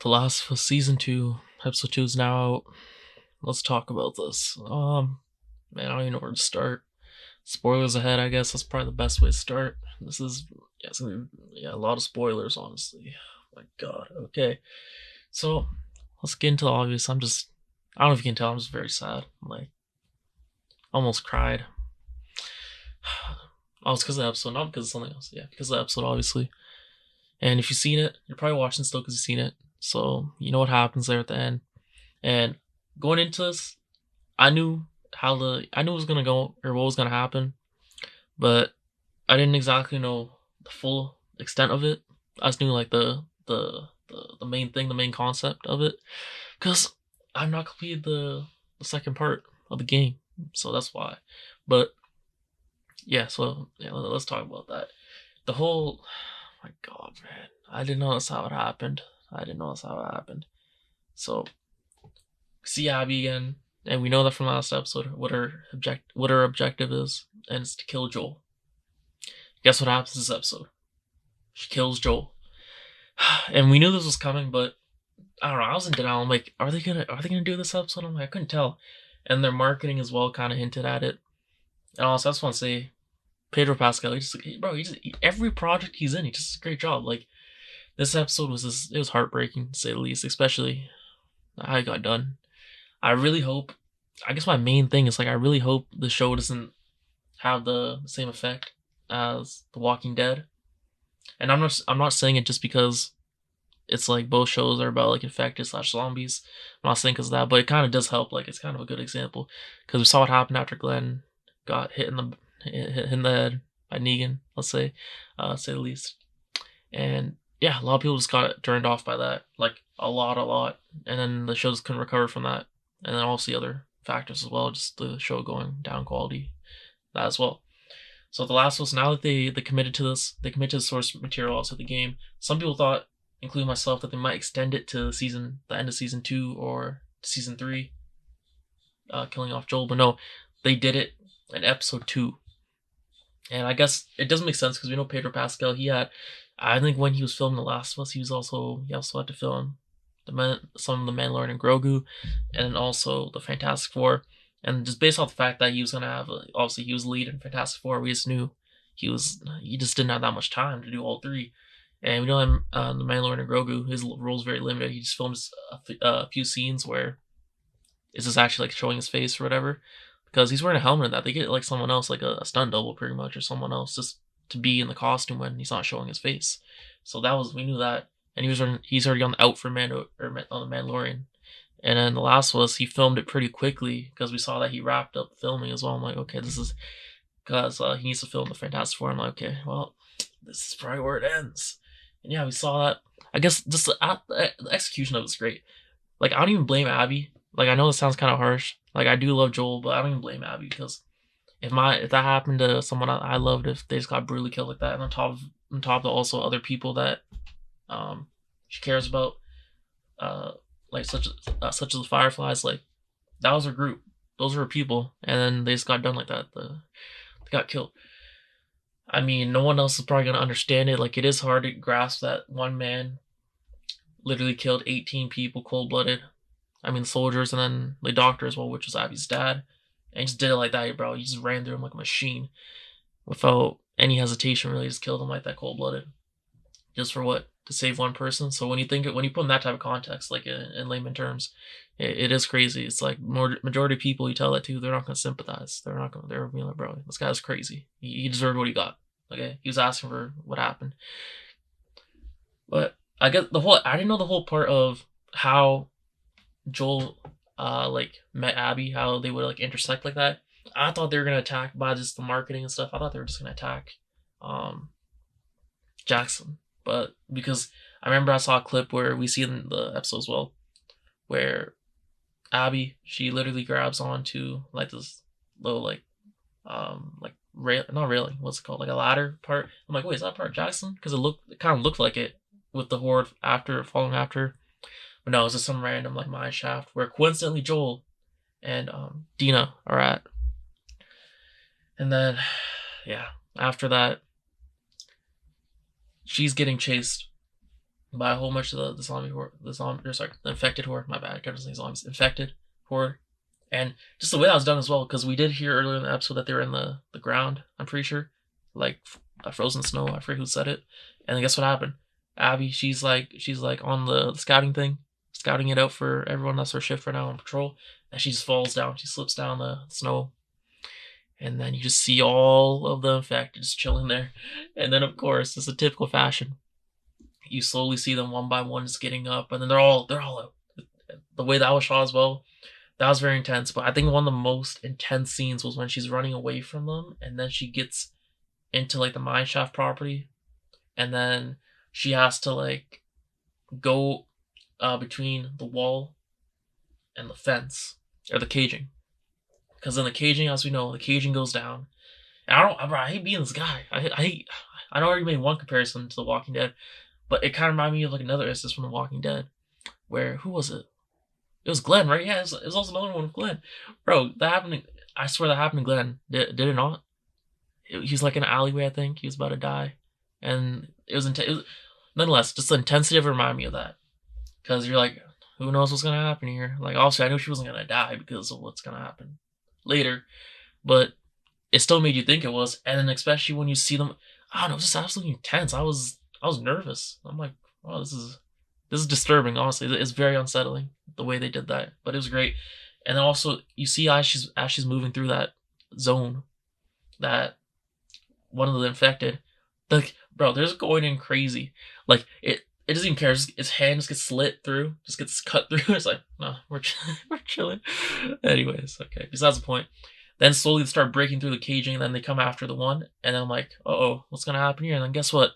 The Last of Us Season 2, Episode 2 is now out. Let's talk about this. Man, I don't even know where to start. Spoilers ahead, I guess. That's probably the best way to start. This is, yeah, it's gonna be, yeah, a lot of spoilers, honestly. My god, okay. So, let's get into the obvious. I don't know if you can tell, I'm just very sad. Like, almost cried. Oh, it's because of the episode, not because of something else. Yeah, because of the episode, obviously. And if you've seen it, you're probably watching still because you've seen it. So, you know what happens there at the end. And going into this, I knew it was gonna go or what was gonna happen, but I didn't exactly know the full extent of it. I just knew like the main thing, the main concept of it, because I've not completed the second part of the game, so that's why. But yeah, so yeah, let's talk about that. The whole, my God, man, I didn't know that's how it happened. I didn't know that's how it happened. So see Abby again, and we know that from last episode what her objective is, and it's to kill Joel. Guess what happens this episode? She kills Joel, and we knew this was coming, but I don't know. I was in denial. I'm like, are they gonna do this episode? I'm like, I couldn't tell, and their marketing as well kind of hinted at it. And also, I just want to say, Pedro Pascal, every project he's in, he does a great job. Like this episode it was heartbreaking to say the least, especially how it got done. I really hope. I guess my main thing is like I really hope the show doesn't have the same effect as The Walking Dead. And I'm not saying it just because it's like both shows are about like infected slash zombies. I'm not saying because of that, but it kind of does help. Like it's kind of a good example because we saw what happened after Glenn got hit in the head by Negan. Let's say the least. And yeah, a lot of people just got turned off by that, like a lot, and then the show just couldn't recover from that, and then also the other factors as well, just the show going down quality, that as well. So The Last of Us, now that they committed to this, they committed to the source material also the game. Some people thought, including myself, that they might extend it to the end of season 2 or season 3, killing off Joel, but no, they did it in episode 2. And I guess it doesn't make sense because we know Pedro Pascal. I think when he was filming The Last of Us, he also had to film some of the Mandalorian and Grogu, and then also the Fantastic Four. And just based off the fact that he was gonna have, obviously he was the lead in Fantastic Four, we just knew he just didn't have that much time to do all three. And we know him, the Mandalorian and Grogu, his role is very limited. He just films a few scenes where it's just actually like showing his face or whatever, because he's wearing a helmet and that. They get like someone else, like a stunt double pretty much, or someone else just to be in the costume when he's not showing his face. So we knew that. And he's already on the out for on the Mandalorian. And then The Last of Us, he filmed it pretty quickly because we saw that he wrapped up filming as well. I'm like, okay, this is because he needs to film the Fantastic Four. I'm like, okay, well, this is probably where it ends. And yeah, we saw that. I guess just the execution of it's great. Like, I don't even blame Abby. Like, I know this sounds kind of harsh. Like, I do love Joel, but I don't even blame Abby because if that happened to someone I loved, if they just got brutally killed like that, and on top of also other people that she cares about, like such as the Fireflies, like that was her group, those were her people, and then they just got done like that. They got killed. I mean, no one else is probably gonna understand it. Like it is hard to grasp that one man literally killed 18 people cold blooded. I mean, soldiers and then the doctor as well, which was Abby's dad. And he just did it like that, bro. He just ran through him like a machine without any hesitation, really. Just killed him like that, cold blooded. Just for what? To save one person. So when you put in that type of context, like in layman terms, it is crazy. It's like majority of people you tell that to, they're not going to sympathize. They're going to be like, bro, this guy's crazy. He deserved what he got. Okay? He was asking for what happened. But I didn't know the whole part of how Joel like met Abby, how they would like intersect like that. I thought they were gonna attack by just the marketing and stuff. I thought they were just gonna attack Jackson. But because I remember I saw a clip where we see in the episode as well, where Abby, she literally grabs onto like this little like not railing, what's it called? Like a ladder part. I'm like, wait, is that part Jackson? Because it kind of looked like it with the horde following after. But no, it was just some random like mine shaft where coincidentally Joel and Dina are at. And then yeah, after that, she's getting chased by a whole bunch of the zombie horde, the infected horde. My bad, I kept saying zombies, infected horde, and just the way that was done as well. Because we did hear earlier in the episode that they were in the ground. I'm pretty sure, like frozen snow. I forget who said it. And then guess what happened? Abby, she's like on the scouting thing, scouting it out for everyone. That's her shift right now on patrol. And she just falls down. She slips down the snow. And then you just see all of the infected just chilling there. And then, of course, it's a typical fashion. You slowly see them one by one just getting up, and then they're all out. The way that was shot as well, that was very intense. But I think one of the most intense scenes was when she's running away from them, and then she gets into like the mineshaft property, and then she has to like go between the wall and the fence or the caging, because in the caging, as we know, the caging goes down. And I hate being this guy. I know I already made one comparison to The Walking Dead, but it kind of reminded me of like another instance from The Walking Dead, where who was it? It was Glenn, right? Yeah, it was also another one with Glenn. Bro, that happened. I swear that happened to Glenn. Did it not? He was like in an alleyway, I think. He was about to die, and it was nonetheless, just the intensity of it reminded me of that, because you're like, who knows what's gonna happen here? Like, obviously, I knew she wasn't gonna die because of what's gonna happen later, but it still made you think it was. And then especially when you see them, I don't know, it was just absolutely intense. I was nervous. I'm like, wow, this is disturbing. Honestly, it's very unsettling the way they did that, but it was great. And then also you see as she's moving through that zone, that one of the infected, like, bro, they're just going in crazy. Like it doesn't even care. His hand just gets slit through, just gets cut through. It's like, no, we're chilling. Anyways, okay. Besides the point. Then slowly they start breaking through the caging, and then they come after the one, and then I'm like, oh, what's gonna happen here? And then guess what?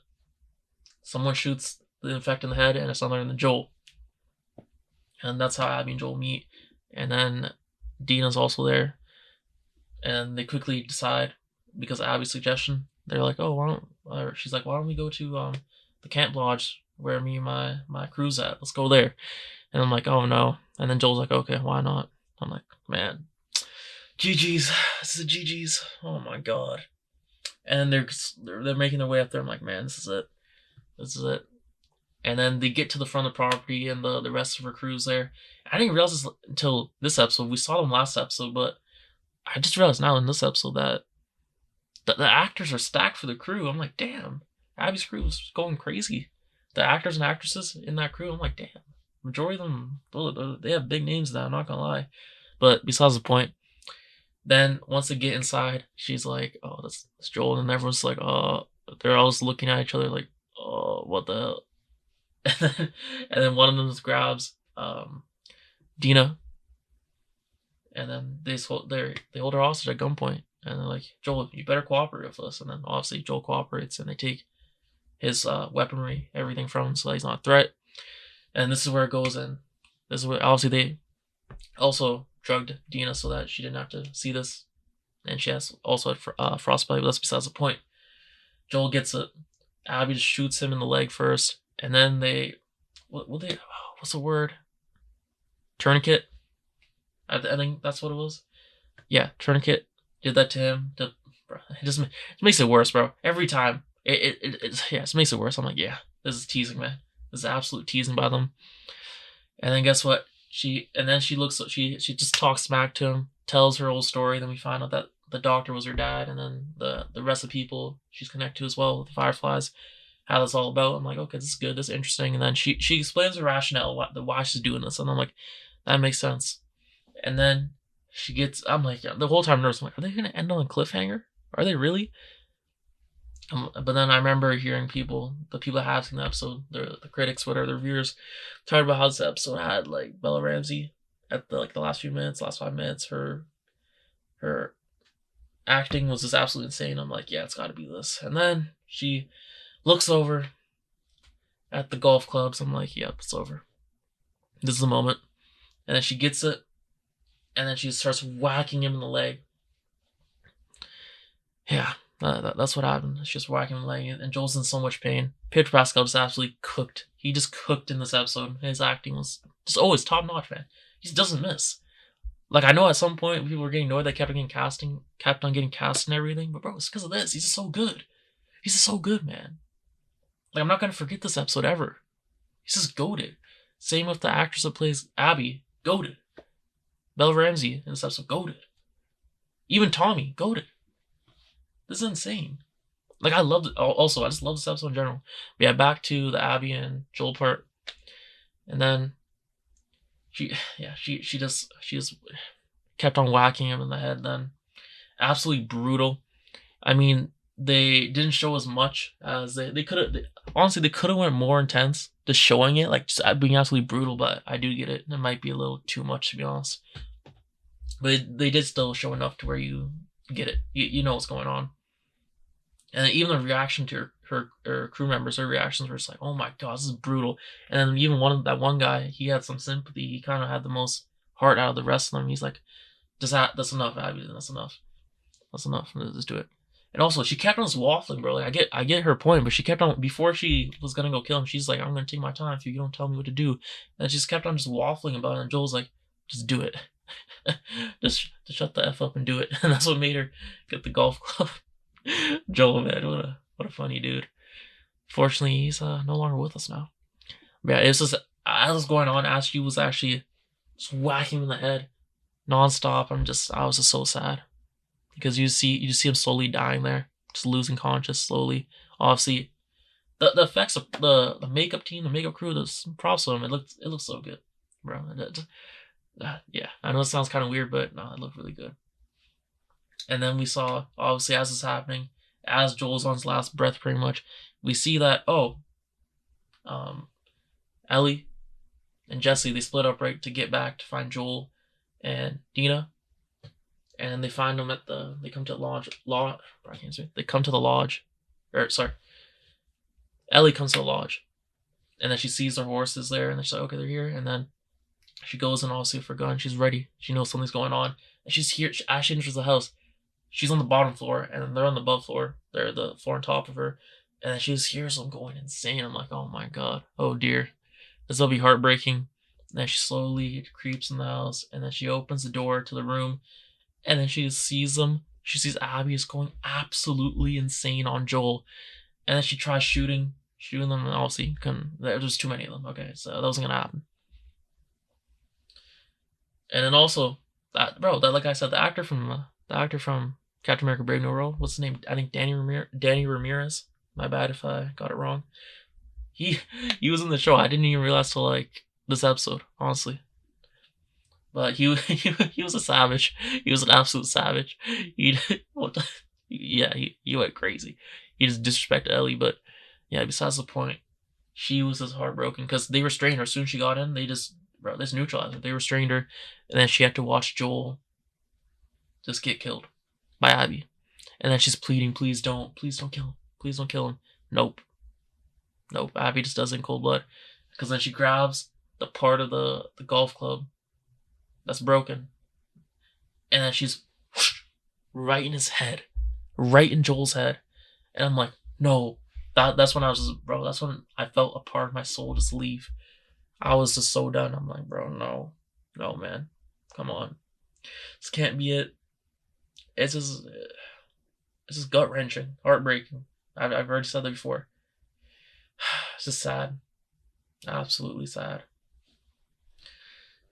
Someone shoots the infected in the head, and it's none other than Joel. And that's how Abby and Joel meet. And then Dina's also there, and they quickly decide, because of Abby's suggestion, they're like, oh, she's like, why don't we go to the camp lodge where me and my crew's at? Let's go there. And I'm like, oh no. And then Joel's like, okay, why not? I'm like, man, GG's. This is a GG's. Oh my god. And they're making their way up there. I'm like, man, this is it. This is it. And then they get to the front of the property, and the rest of her crew's there. I didn't realize this until this episode. We saw them last episode, but I just realized now in this episode that the actors are stacked for the crew. I'm like, damn, Abby's crew was going crazy. The actors and actresses in that crew, I'm like, damn. Majority of them, they have big names now, I'm not gonna lie. But besides the point, then once they get inside, she's like, oh, that's Joel. And everyone's like, oh, they're all just looking at each other like, oh, what the hell? And then one of them just grabs Dina, and then they hold her hostage at gunpoint, and they're like, Joel, you better cooperate with us. And then obviously Joel cooperates, and they take his weaponry, everything from him, so he's not a threat. And this is where it goes in. This is where obviously they also drugged Dina so that she didn't have to see this, and she has also had frostbite, but that's besides the point. Joel gets it. Abby just shoots him in the leg first, and then what's the word? Tourniquet? I think that's what it was. Yeah, tourniquet. Did that to him. It makes it worse, bro. Every time. It just makes it worse. I'm like, yeah, this is teasing, man. This is absolute teasing by them. And then guess what? She just talks smack to him, tells her whole story. Then we find out that the doctor was her dad, and then the rest of the people she's connected to as well, the Fireflies, how that's all about. I'm like, okay, this is good, this is interesting. And then she explains her rationale why she's doing this, and I'm like, that makes sense. And then I'm like, the whole time nervous. I'm like, are they gonna end on a cliffhanger? Are they really? But then I remember hearing the people that have seen the episode, the critics, whatever, the reviewers, talking about how this episode had like Bella Ramsey at the last 5 minutes. Her acting was just absolutely insane. I'm like, yeah, it's got to be this. And then she looks over at the golf clubs. I'm like, yep, it's over. This is the moment. And then she gets it, and then she starts whacking him in the leg. Yeah. That's what happened. It's just whacking him in the leg, and Joel's in so much pain. Pedro Pascal just absolutely cooked. He just cooked in this episode. His acting was just always top notch, man. He just doesn't miss. Like, I know at some point people were getting annoyed that kept on getting cast and everything, but bro, it's because of this. He's just so good. He's just so good, man. Like, I'm not gonna forget this episode ever. He's just goated. Same with the actress that plays Abby, goated. Belle Ramsey in this episode, goated. Even Tommy, goated. This is insane. Like, I loved it. Also, I just love this episode in general. But yeah, back to the Abby and Joel part. And then she just kept on whacking him in the head then. Absolutely brutal. I mean, they didn't show as much as they could have. Honestly, they could have went more intense, just showing it, like just being absolutely brutal. But I do get it. It might be a little too much, to be honest. But they did still show enough to where you get it. You know what's going on. And even the reaction to her crew members, her reactions were just like, "Oh my god, this is brutal." And then even that one guy, he had some sympathy. He kind of had the most heart out of the rest of them. He's like, that's enough, Abby. That's enough. That's enough. Let's do it." And also, she kept on just waffling, bro. Like, I get her point, but she kept on, before she was gonna go kill him, she's like, "I'm gonna take my time if you don't tell me what to do." And she just kept on just waffling about it. And Joel's like, "Just do it." just shut the F up and do it. And that's what made her get the golf club. Joel, man, what a funny dude. Fortunately, he's no longer with us now. But yeah, it's just, as was going on, as she was actually just whacking him in the head nonstop, I was just so sad. Because you see him slowly dying there, just losing conscious slowly. Obviously, the effects of the makeup team, the makeup crew, the props of them, it looks so good, bro. Yeah, I know it sounds kind of weird, but no, it looked really good. And then we saw, obviously, as it's happening, as Joel's on his last breath, pretty much, we see that Ellie and Jesse, they split up right to get back to find Joel and Dina. And they find them they come to the lodge. They come to the lodge. Ellie comes to the lodge. And then she sees their horses there, and she's like, okay, they're here. And then she goes in, obviously, with her gun. She's ready. She knows something's going on. And she's here. As she enters the house, she's on the bottom floor, and they're on the above floor. They're the floor on top of her. And then she just hears them going insane. I'm like, oh my god. Oh dear. This will be heartbreaking. And then she slowly creeps in the house, and then she opens the door to the room. And then she just sees them. She sees Abby is going absolutely insane on Joel. And then she tries shooting them, and obviously there's too many of them. Okay, so that wasn't gonna happen. And then also that like I said, the actor from Captain America: Brave New World, what's his name? I think Danny Ramirez. My bad if I got it wrong. He was in the show. I didn't even realize till like this episode, honestly. But he was a savage. He was an absolute savage. He went crazy. He just disrespected Ellie. But yeah, besides the point, she was just heartbroken because they restrained her. As soon as she got in, they just neutralized her. They restrained her, and then she had to watch Joel just get killed by Abby. And then she's pleading, please don't kill him. Please don't kill him. Nope. Abby just does it in cold blood. Because then she grabs the part of the golf club that's broken, and then she's right in his head, right in Joel's head. And I'm like, no. That's when that's when I felt a part of my soul just leave. I was just so done. I'm like, bro, no, man, come on, this can't be it. It's just gut wrenching, heartbreaking. I've already said that before. It's just sad, absolutely sad.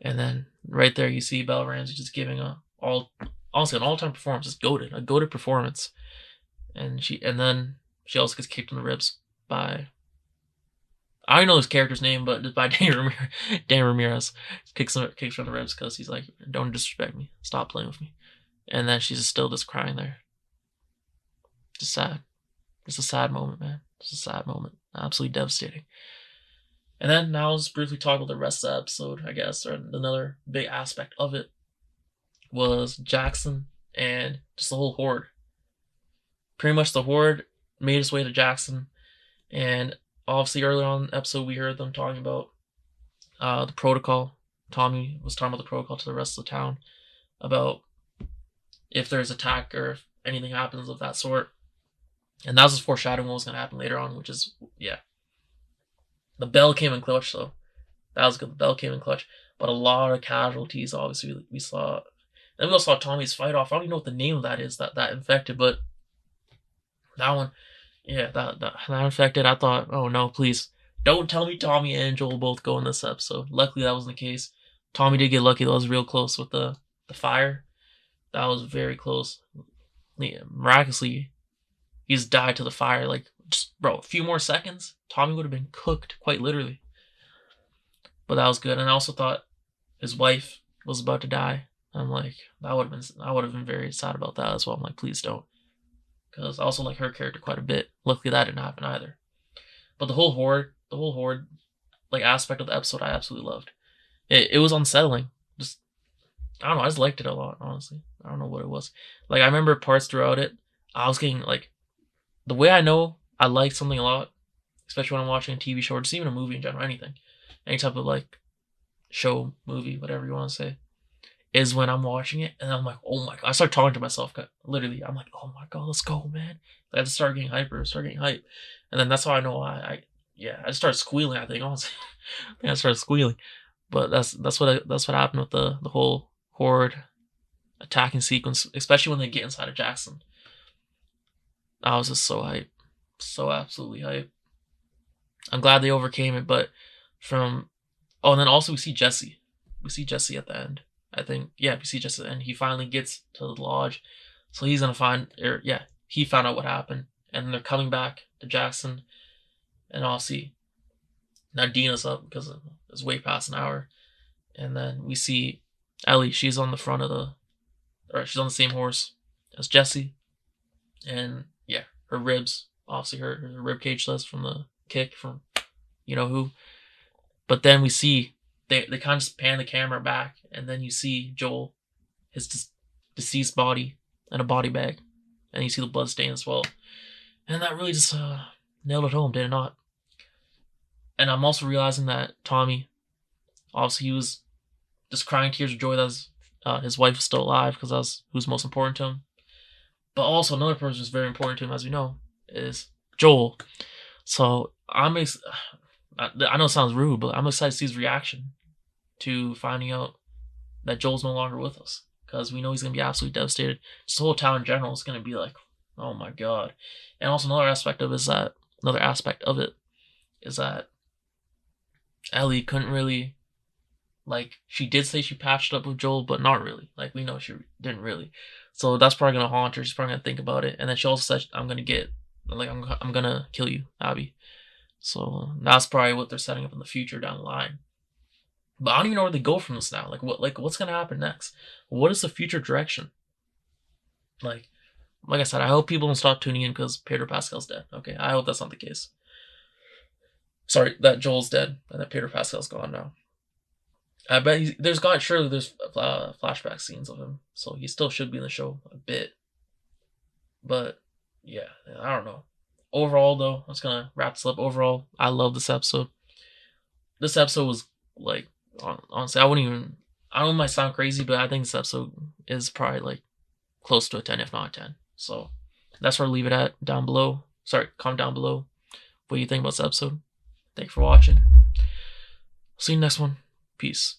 And then right there, you see Belle Ramsey just giving an all-time performance. Just a goated performance. And then she also gets kicked in the ribs by, I don't know his character's name, but just by Danny Ramirez kicks her in the ribs because he's like, don't disrespect me, stop playing with me. And then she's still just crying there. Just sad. Just a sad moment, man. Just a sad moment. Absolutely devastating. And then now let's briefly talk about the rest of the episode, I guess, or another big aspect of it was Jackson and just the whole Hoard. Pretty much the Hoard made its way to Jackson, and obviously early on in the episode we heard them talking about the protocol. Tommy was talking about the protocol to the rest of the town about if there's attack or if anything happens of that sort. And that was just foreshadowing what was going to happen later on, which is, yeah. The bell came in clutch, so that was good. The bell came in clutch, but a lot of casualties. Obviously, we saw. Then we also saw Tommy's fight off. I don't even know what the name of that is. That infected, but that one, yeah, that infected. I thought, oh no, please Don't tell me Tommy and Joel both go in this episode. Luckily, that wasn't the case. Tommy did get lucky. That was real close with the fire. That was very close. Yeah, miraculously, he's died to the fire. Like, just, bro, a few more seconds, Tommy would have been cooked, quite literally. But that was good. And I also thought his wife was about to die. I'm like, I would have been very sad about that as well. I'm like, please don't. Because I also like her character quite a bit. Luckily, that didn't happen either. But the whole hoard, like, aspect of the episode, I absolutely loved. It was unsettling. Just, I don't know, I just liked it a lot, honestly. I don't know what it was. Like, I remember parts throughout it, I was getting, like, the way I know I like something a lot, especially when I'm watching a TV show or just even a movie in general, anything, any type of, like, show, movie, whatever you want to say, is when I'm watching it and I'm like, oh my god, I start talking to myself, literally. I'm like, oh my god, let's go, man. I just start getting hyper, and then that's how I know I just start squealing. I think honestly, I started squealing, but that's what happened with the whole horde attacking sequence, especially when they get inside of Jackson. I was just so hype, so absolutely hype. I'm glad they overcame it, but and then also we see Jesse. We see Jesse at the end. I think, yeah, we see Jesse at the end. He finally gets to the lodge, so he's gonna he found out what happened, and they're coming back to Jackson, and obviously now Dina's up because it's way past an hour, and then we see Ellie. She's on the front of she's on the same horse as Jesse, and yeah, her ribs, obviously her rib cage says from the kick from you know who. But then we see they kind of just pan the camera back, and then you see Joel, his deceased body, in a body bag, and you see the blood stain as well, and that really just nailed it home, did it not? And I'm also realizing that Tommy, obviously, he was just crying tears of joy that his wife was still alive because that's who's most important to him. But also another person who's very important to him, as we know, is Joel. So I know it sounds rude, but I'm excited to see his reaction to finding out that Joel's no longer with us, because we know he's gonna be absolutely devastated. Just the whole town in general is gonna be like, oh my god. And also another aspect of it is that Ellie couldn't really, like, she did say she patched up with Joel, but not really. Like, we know she didn't really. So that's probably gonna haunt her. She's probably gonna think about it. And then she also said, I'm gonna kill you, Abby. So that's probably what they're setting up in the future down the line. But I don't even know where they go from this now. What's gonna happen next? What is the future direction? Like I said, I hope people don't stop tuning in because Pedro Pascal's dead. Okay, I hope that's not the case. Sorry, that Joel's dead and that Pedro Pascal's gone now. I bet there's flashback scenes of him, so he still should be in the show a bit. But yeah, I don't know. Overall, though, I'm just gonna wrap this up. Overall, I love this episode. This episode was like, honestly, I don't know, it might sound crazy, but I think this episode is probably like close to a 10, if not a 10. So that's where I'll leave it at down below. Sorry, comment down below what you think about this episode. Thank you for watching. See you next one. Peace.